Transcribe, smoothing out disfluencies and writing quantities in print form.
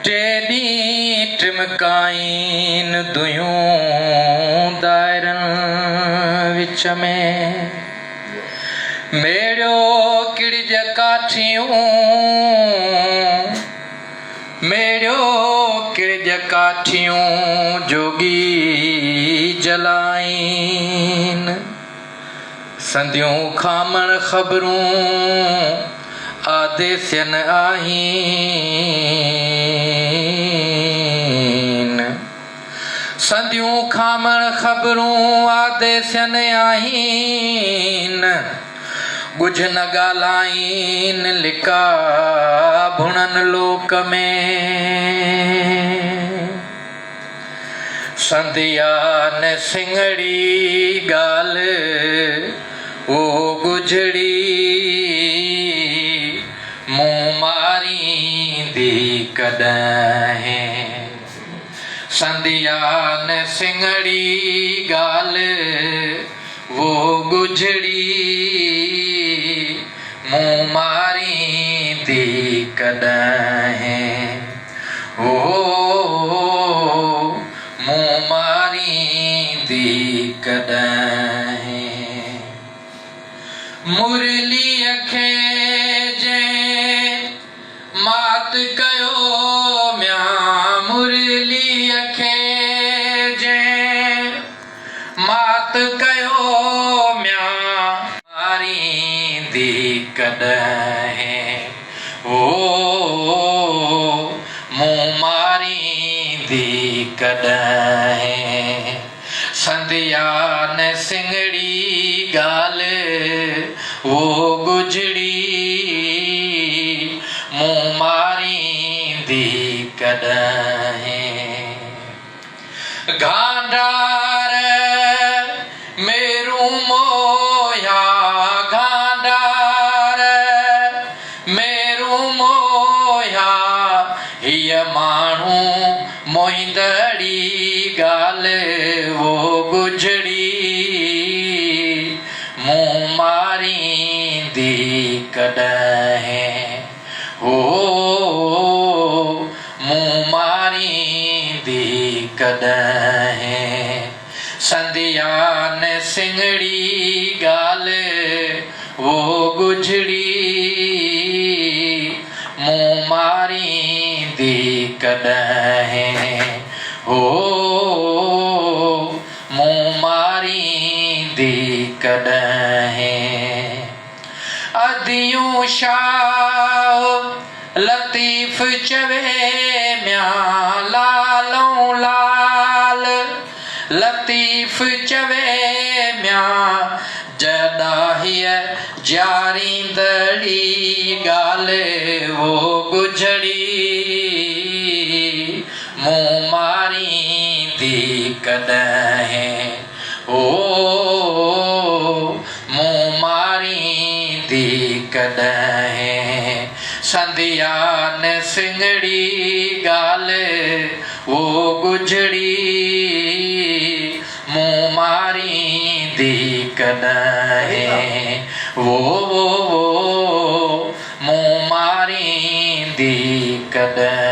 Teddy टिमकाइन दुयूं दायरनि विच में मेड़ियो किड़ज काठियूं मेड़ियो किड़ज काठियूं जोगी जलाइन संधियूं खामण ख़बरूं आदेशन आहिन संधियूं खामण ख़बरूं आदेशन आहिन गुझ न ॻाल्हाइन लिका भुणन लोक में संधिया न सिंगड़ी ॻाल्हि ओ गुझड़ी मुँह मारींदी कॾहिं संधिया न सिंगड़ी ॻाल्हि वो गुझड़ी मुँह मारींदी कॾहिं ओ मुँह मारींदी कॾहिं मुरलीअ खे मात कयो म्यां मुरलीअ खे मात कयो म्यां मारींदी कॾहिं ओ मुँह मारींदी कॾहिं संधिया न सिंगड़ी ॻाल्हि वो गुझड़ी मुँह मारींदी कॾहिं गांडार मेरू मोया गांडार मेरू मोया हीअ माण्हू मोईंदड़ी ॻाल्हि वो गुझड़ी मुँह मारींदी कॾहिं ओ मुँह मारींदी कॾहिं संधिया न सिंगड़ी ॻाल्हि वो गुझड़ी मुँह मारींदी कॾहिं ओ मुँह मारींदी कॾहिं अदियूं शाह लतीफ़ चवे म्यां लालऊं लाल लतीफ़ चवे म्यां जॾा हीअ जारींदड़ी ॻाल्हि वो गुझड़ी मुँह मारींदी कॾहिं ओ मुँह मारींदी कॾहिं संधिया न सिंगड़ी ॻाल्हि वो गुझड़ी मुँह मारींदी कॾहिं वो मुँह मारींदी कॾहिं।